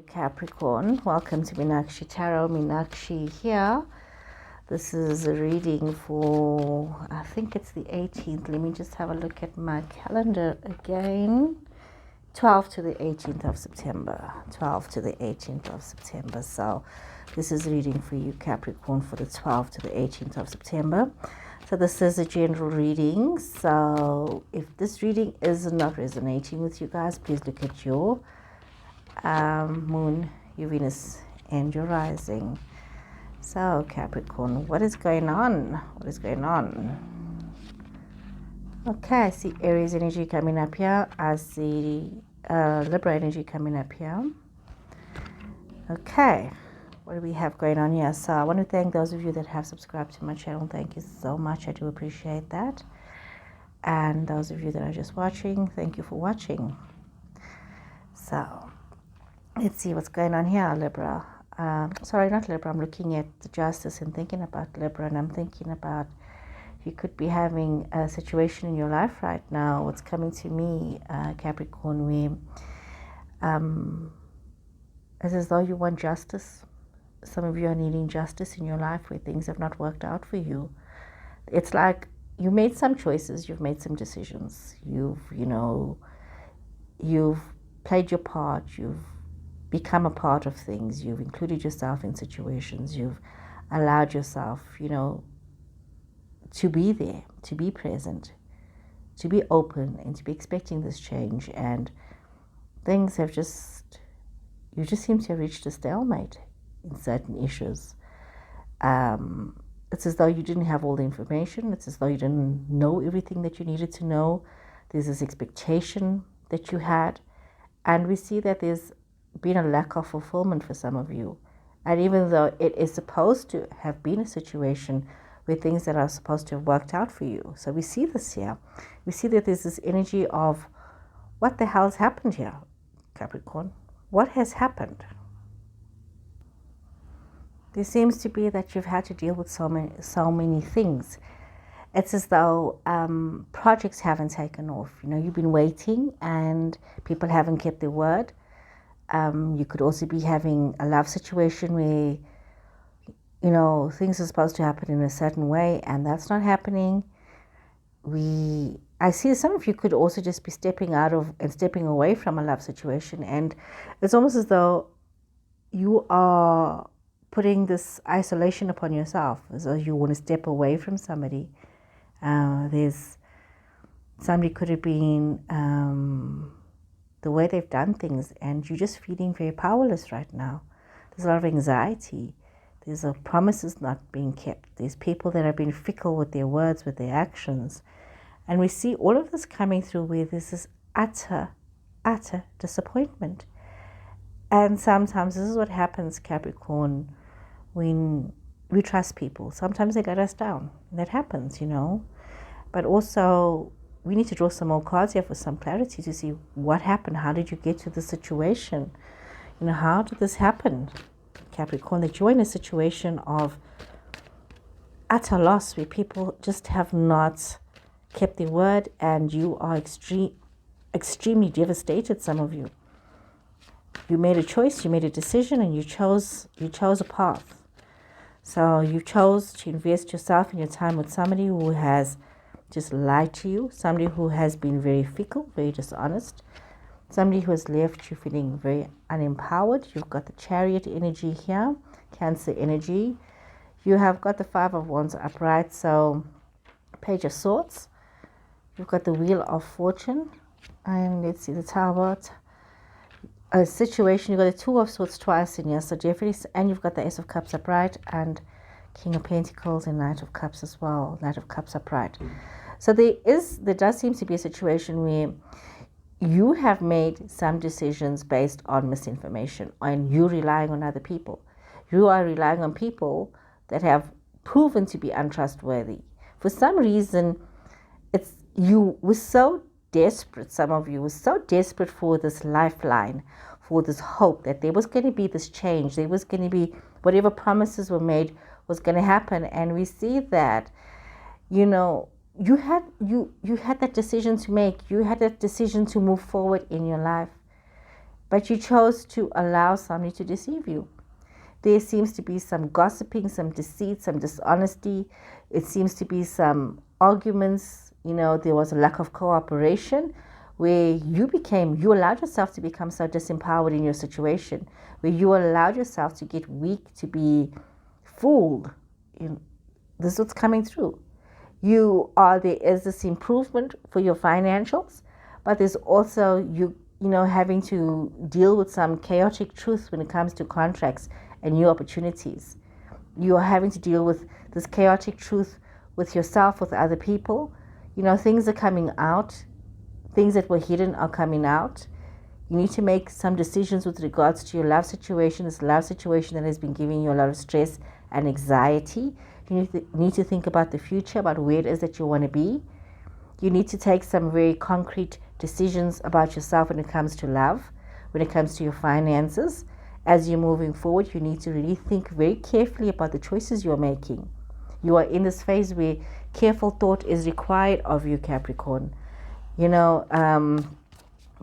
Capricorn, welcome to Meenakshi Tarot. Meenakshi here. This is a reading for, I think it's the 18th. Let me just have a look at my calendar again. 12th to the 18th of September. 12th to the 18th of September. So this is a reading for you, Capricorn, for the 12th to the 18th of September. So this is a general reading. So if this reading is not resonating with you guys, please look at your moon, your Venus, and your rising. So Capricorn, what is going on? What is going on? Okay, I see Aries energy coming up here. I see Libra energy coming up here. Okay, what do we have going on here? So I want to thank those of you that have subscribed to my channel. Thank you so much. I do appreciate that. And those of you that are just watching, thank you for watching. So let's see what's going on here, Libra. Sorry, not Libra. I'm looking at the Justice and thinking about Libra, and I'm thinking about you could be having a situation in your life right now. What's coming to me, Capricorn, where it's as though you want justice. Some of you are needing justice in your life where things have not worked out for you. It's like you made some choices, you've made some decisions. You've played your part, you've become a part of things, you've included yourself in situations, you've allowed yourself, to be there, to be present, to be open, and to be expecting this change. And things have you just seem to have reached a stalemate in certain issues. It's as though you didn't have all the information. It's as though you didn't know everything that you needed to know. There's this expectation that you had. And we see that there's been a lack of fulfillment for some of you. And even though it is supposed to have been a situation where things that are supposed to have worked out for you. So we see this here. We see that there's this energy of what the hell's happened here, Capricorn? What has happened? There seems to be that you've had to deal with so many things. It's as though projects haven't taken off. You've been waiting and people haven't kept their word. You could also be having a love situation where, things are supposed to happen in a certain way and that's not happening. I see some of you could also just be stepping out of and stepping away from a love situation, and it's almost as though you are putting this isolation upon yourself, as though you want to step away from somebody. There's somebody could have been the way they've done things, and you're just feeling very powerless right now. There's a lot of anxiety. There's promises not being kept. There's people that have been fickle with their words, with their actions. And we see all of this coming through where there's this utter disappointment. And sometimes this is what happens, Capricorn, when we trust people. Sometimes they let us down. That happens, But also, we need to draw some more cards here for some clarity to see what happened. How did you get to this situation? How did this happen, Capricorn? That you're in a situation of utter loss where people just have not kept their word, and you are extremely devastated, some of you. You made a choice, you made a decision, and you chose a path. So you chose to invest yourself and your time with somebody who has just lied to you, somebody who has been very fickle, very dishonest, somebody who has left you feeling very unempowered. You've got the Chariot energy here, Cancer energy. You have got the Five of Wands upright, so Page of Swords. You've got the Wheel of Fortune, and let's see the Tower. A situation, you've got the Two of Swords twice in here, so definitely, and you've got the Ace of Cups upright, and King of Pentacles and Knight of Cups as well. Knight of Cups upright. So there does seem to be a situation where you have made some decisions based on misinformation, and you're relying on other people. You are relying on people that have proven to be untrustworthy. For some reason, you were so desperate, some of you were so desperate for this lifeline, for this hope that there was going to be this change, there was going to be whatever promises were made was going to happen. And we see that, you had that decision to make. You had that decision to move forward in your life. but you chose to allow somebody to deceive you. There seems to be some gossiping, some deceit, some dishonesty. It seems to be some arguments. There was a lack of cooperation where you allowed yourself to become so disempowered in your situation, where you allowed yourself to get weak, to be fooled. This is what's coming through. There is this improvement for your financials, but there's also having to deal with some chaotic truth when it comes to contracts and new opportunities. You are having to deal with this chaotic truth with yourself, with other people. Things are coming out. Things that were hidden are coming out. You need to make some decisions with regards to your love situation, this love situation that has been giving you a lot of stress and anxiety. You need to think about the future, about where it is that you want to be. You need to take some very concrete decisions about yourself when it comes to love, when it comes to your finances. As you're moving forward, you need to really think very carefully about the choices you're making. You are in this phase where careful thought is required of you, Capricorn. You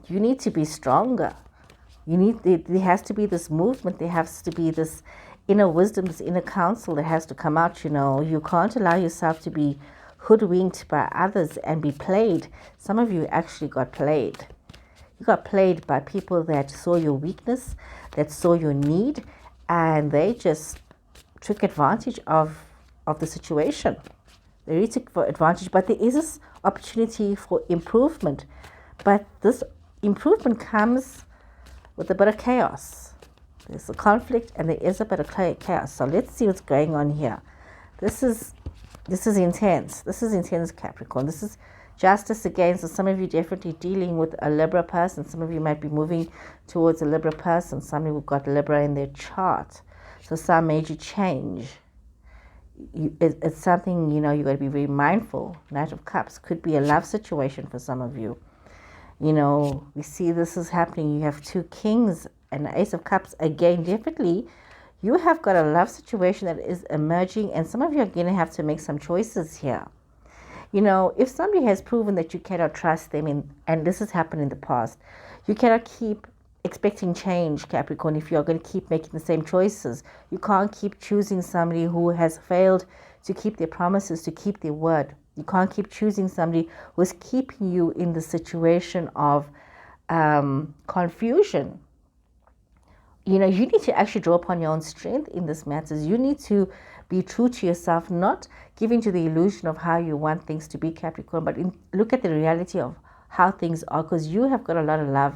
need to be stronger. There has to be this movement. There has to be this inner wisdom, this inner counsel that has to come out. You can't allow yourself to be hoodwinked by others and be played. Some of you actually got played. You got played by people that saw your weakness, that saw your need, and they just took advantage of the situation. They really took advantage, but there is this opportunity for improvement. But this improvement comes with a bit of chaos. There's a conflict and there is a bit of chaos. So let's see what's going on here. This is intense. This is intense, Capricorn. This is justice again. So some of you definitely dealing with a Libra person. Some of you might be moving towards a Libra person. Some of you have got Libra in their chart. So some major change. It's something, you've got to be very mindful. Knight of Cups could be a love situation for some of you. We see this is happening. You have two kings and the Ace of Cups. Again, definitely, you have got a love situation that is emerging, and some of you are going to have to make some choices here. If somebody has proven that you cannot trust them, and this has happened in the past, you cannot keep expecting change, Capricorn, if you're going to keep making the same choices. You can't keep choosing somebody who has failed to keep their promises, to keep their word. You can't keep choosing somebody who's keeping you in the situation of confusion. You need to actually draw upon your own strength in this matters. You need to be true to yourself, not giving to the illusion of how you want things to be, Capricorn, but look at the reality of how things are, because you have got a lot of love.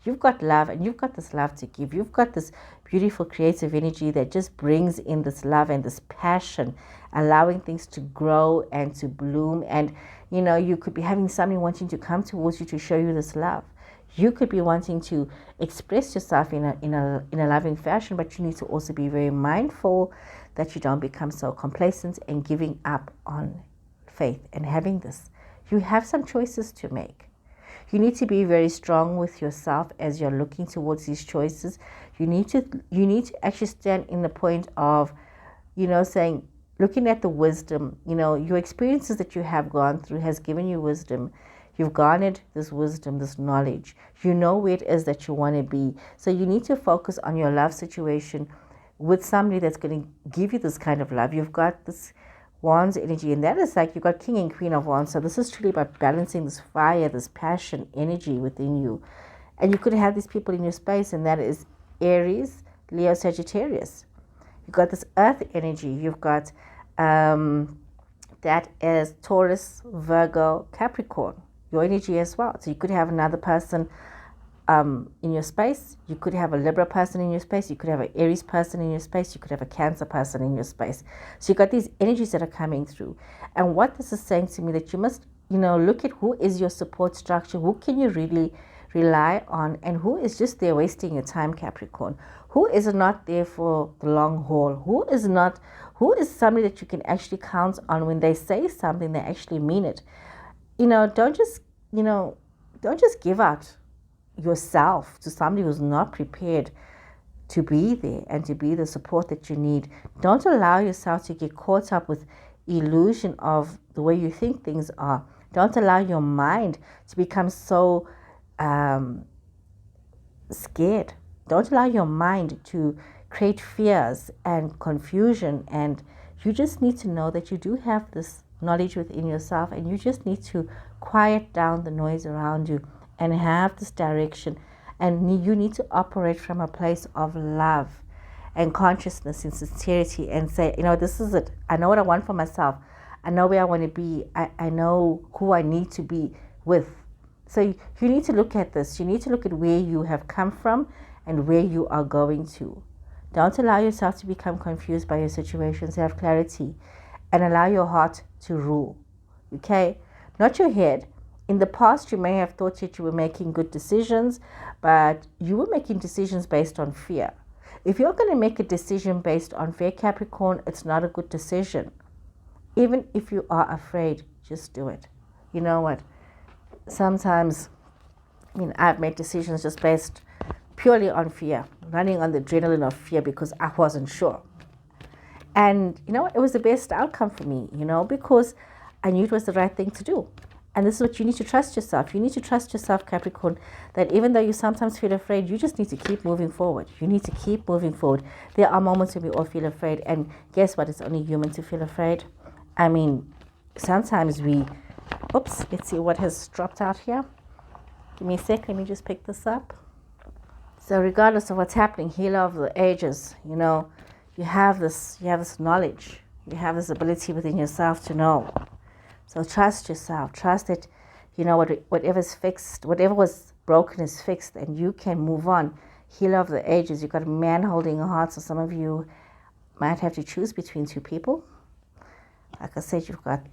You've got love, and you've got this love to give. You've got this beautiful creative energy that just brings in this love and this passion, allowing things to grow and to bloom. And, you could be having somebody wanting to come towards you to show you this love. You could be wanting to express yourself in a loving fashion, but you need to also be very mindful that you don't become so complacent and giving up on faith and having this. You have some choices to make. You need to be very strong with yourself as you're looking towards these choices. You need to actually stand in the point of, saying, looking at the wisdom. Your experiences that you have gone through has given you wisdom. You've garnered this wisdom, this knowledge. You know where it is that you want to be. So you need to focus on your love situation with somebody that's going to give you this kind of love. You've got this Wands energy, and that is like you've got King and Queen of Wands. So this is truly about balancing this fire, this passion, energy within you. And you could have these people in your space, and that is Aries, Leo, Sagittarius. You've got this earth energy. You've got that is Taurus, Virgo, Capricorn, your energy as well. So you could have another person in your space. You could have a Libra person in your space. You could have an Aries person in your space. You could have a Cancer person in your space. So you've got these energies that are coming through. And what this is saying to me, that you must, look at who is your support structure. Who can you really rely on, and who is just there wasting your time, Capricorn? Who is not there for the long haul? Who is somebody that you can actually count on when they say something, they actually mean it? Don't just give out yourself to somebody who's not prepared to be there and to be the support that you need. Don't allow yourself to get caught up with illusion of the way you think things are. Don't allow your mind to become so scared. Don't allow your mind to create fears and confusion. And you just need to know that you do have this knowledge within yourself, and you just need to quiet down the noise around you and have this direction. And you need to operate from a place of love and consciousness and sincerity, and say, this is it. I know what I want for myself. I know where I want to be. I know who I need to be with. So you need to look at this. You need to look at where you have come from and where you are going to. Don't allow yourself to become confused by your situations. Have clarity and allow your heart to rule. Okay? Not your head. In the past, you may have thought that you were making good decisions, but you were making decisions based on fear. If you're going to make a decision based on fear, Capricorn, it's not a good decision. Even if you are afraid, just do it. You know what? Sometimes, I've made decisions just based purely on fear, running on the adrenaline of fear because I wasn't sure. And it was the best outcome for me, because I knew it was the right thing to do. And this is what you need to trust yourself. You need to trust yourself, Capricorn, that even though you sometimes feel afraid, you just need to keep moving forward. You need to keep moving forward. There are moments when we all feel afraid. And guess what? It's only human to feel afraid. Sometimes let's see what has dropped out here. Give me a sec. Let me just pick this up. So regardless of what's happening, healer of the ages, you have this knowledge. You have this ability within yourself to know. So trust yourself. Trust that, whatever's fixed, whatever was broken is fixed, and you can move on. Healer of the ages, you've got a man holding a heart. So some of you might have to choose between two people. Like I said, you've got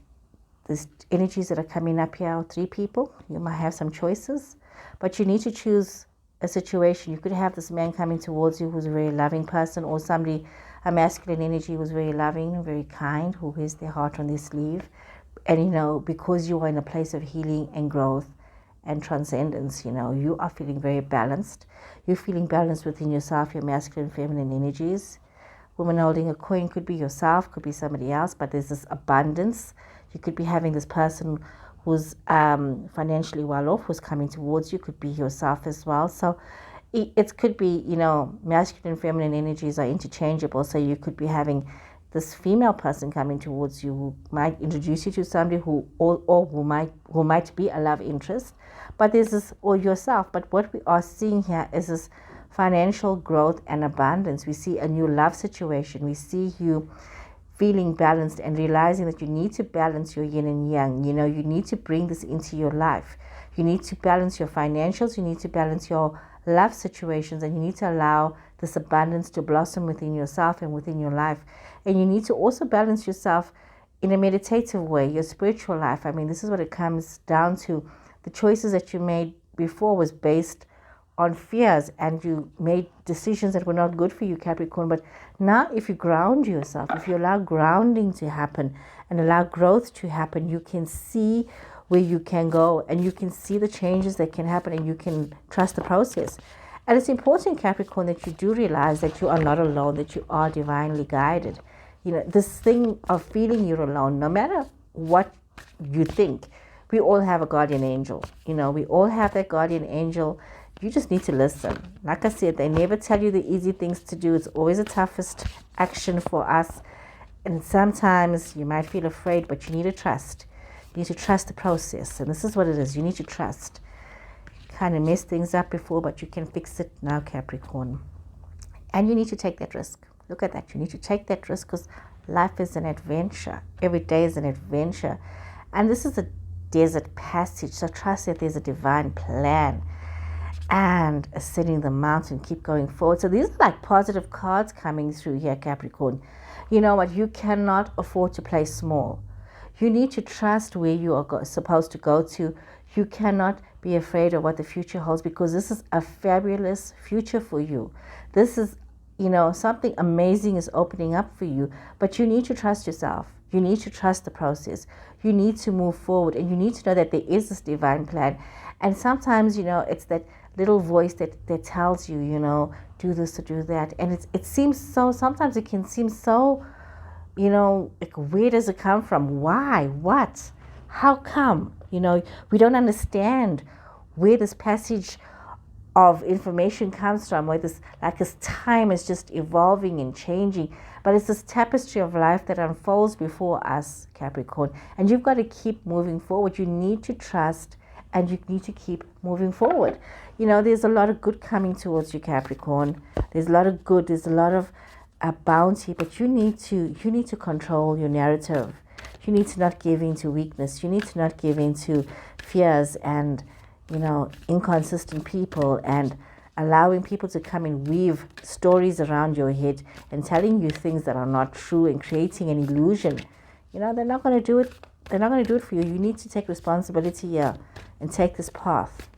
these energies that are coming up here, 3 people. You might have some choices, but you need to choose a situation. You could have this man coming towards you who's a very loving person, or somebody, a masculine energy who's very loving, very kind, who wears their heart on their sleeve. And, because you are in a place of healing and growth and transcendence, you are feeling very balanced. You're feeling balanced within yourself, your masculine, feminine energies. Woman holding a coin could be yourself, could be somebody else, but there's this abundance. You could be having this person who's financially well off, who's coming towards you, could be yourself as well. So it could be, masculine and feminine energies are interchangeable. So you could be having this female person coming towards you who might introduce you to somebody who might be a love interest. But there's this, or yourself. But what we are seeing here is this financial growth and abundance. We see a new love situation. We see you feeling balanced and realizing that you need to balance your yin and yang. You need to bring this into your life. You need to balance your financials. You need to balance your love situations, and you need to allow this abundance to blossom within yourself and within your life. And you need to also balance yourself in a meditative way, your spiritual life. This is what it comes down to. The choices that you made before was based on fears, and you made decisions that were not good for you, Capricorn. But now if you ground yourself, if you allow grounding to happen and allow growth to happen, you can see where you can go, and you can see the changes that can happen, and you can trust the process. And it's important, Capricorn, that you do realize that you are not alone, that you are divinely guided. This thing of feeling you're alone, no matter what you think, we all have a guardian angel. We all have that guardian angel. You just need to listen. Like I said, they never tell you the easy things to do. It's always the toughest action for us. And sometimes you might feel afraid, but you need to trust. You need to trust the process. And this is what it is. You need to trust. Kind of messed things up before, but you can fix it now, Capricorn. And you need to take that risk. Look at that. You need to take that risk because life is an adventure. Every day is an adventure. And this is a desert passage. So trust that there's a divine plan. And ascending the mountain, keep going forward. So these are like positive cards coming through here, Capricorn. You know what? You cannot afford to play small. You need to trust where you are supposed to go to. You cannot be afraid of what the future holds, because this is a fabulous future for you. This is, something amazing is opening up for you. But you need to trust yourself. You need to trust the process. You need to move forward, and you need to know that there is this divine plan. And sometimes, it's that little voice that tells you, do this or do that. And it seems so, sometimes it can seem so, like, where does it come from? Why? What? How come? We don't understand where this passage of information comes from, where this, like, this time is just evolving and changing, but it's this tapestry of life that unfolds before us, Capricorn, and you've got to keep moving forward. You need to trust, and you need to keep moving forward. You know, there's a lot of good coming towards you, Capricorn. There's a lot of good, there's a lot of bounty, but you need to control your narrative. You need to not give in to weakness. You need to not give in to fears and, you know, inconsistent people, and allowing people to come and weave stories around your head and telling you things that are not true and creating an illusion. You know, they're not going to do it. They're not going to do it for you. You need to take responsibility here and take this path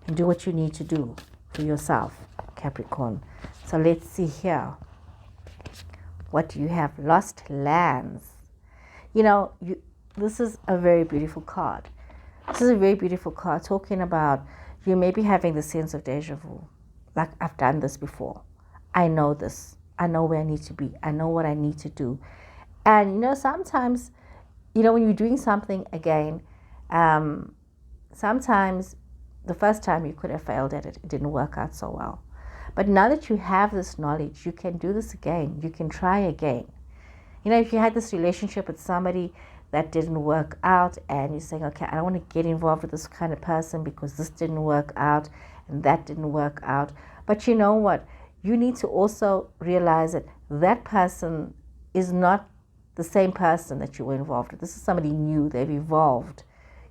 and do what you need to do for yourself, Capricorn. So let's see here. What do you have? Lost lands. You know, this is a very beautiful card. This is a very beautiful card talking about you may be having the sense of deja vu. Like, I've done this before. I know this. I know where I need to be. I know what I need to do. And, you know, sometimes, you know, when you're doing something again, sometimes the first time you could have failed at it. It didn't work out so well. But now that you have this knowledge, you can do this again. You can try again. You know, if you had this relationship with somebody that didn't work out, and you're saying, okay, I don't want to get involved with this kind of person because this didn't work out and that didn't work out. But you know what? You need to also realize that that person is not the same person that you were involved with. This is somebody new. They've evolved.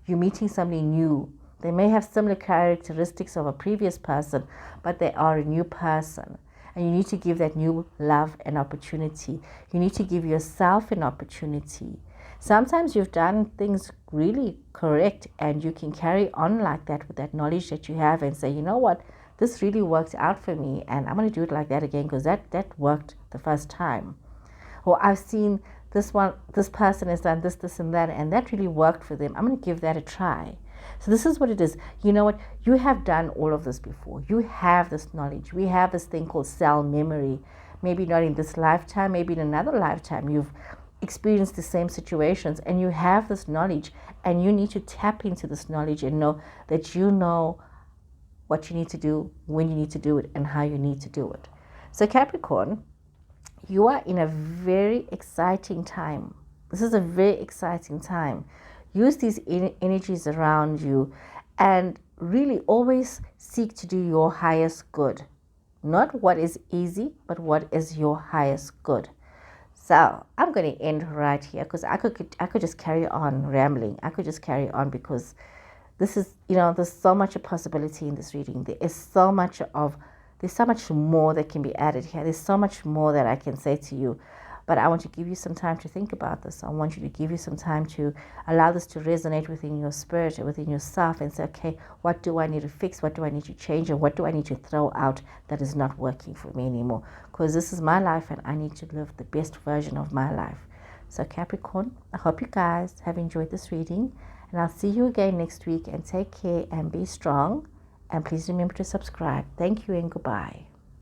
You're meeting somebody new. They may have similar characteristics of a previous person, but they are a new person. And you need to give that new love an opportunity. You need to give yourself an opportunity. Sometimes you've done things really correct, and you can carry on like that with that knowledge that you have and say, you know what, this really worked out for me, and I'm going to do it like that again because that worked the first time. Or I've seen this person has done this, and that really worked for them. I'm going to give that a try. So this is what it is. You know what? You have done all of this before. You have this knowledge. We have this thing called cell memory. Maybe not in this lifetime, maybe in another lifetime. You've experienced the same situations, and you have this knowledge, and you need to tap into this knowledge and know that you know what you need to do, when you need to do it, and how you need to do it. So Capricorn, you are in a very exciting time. This is a very exciting time. Use these energies around you and really always seek to do your highest good. Not what is easy, but what is your highest good. So I'm going to end right here because I could just carry on rambling. I could just carry on because this is, you know, there's so much a possibility in this reading. There's so much more that can be added here. There's so much more that I can say to you. But I want to give you some time to think about this. I want you to give you some time to allow this to resonate within your spirit and within yourself and say, okay, what do I need to fix? What do I need to change? And what do I need to throw out that is not working for me anymore? Because this is my life and I need to live the best version of my life. So Capricorn, I hope you guys have enjoyed this reading. And I'll see you again next week, and take care and be strong. And please remember to subscribe. Thank you and goodbye.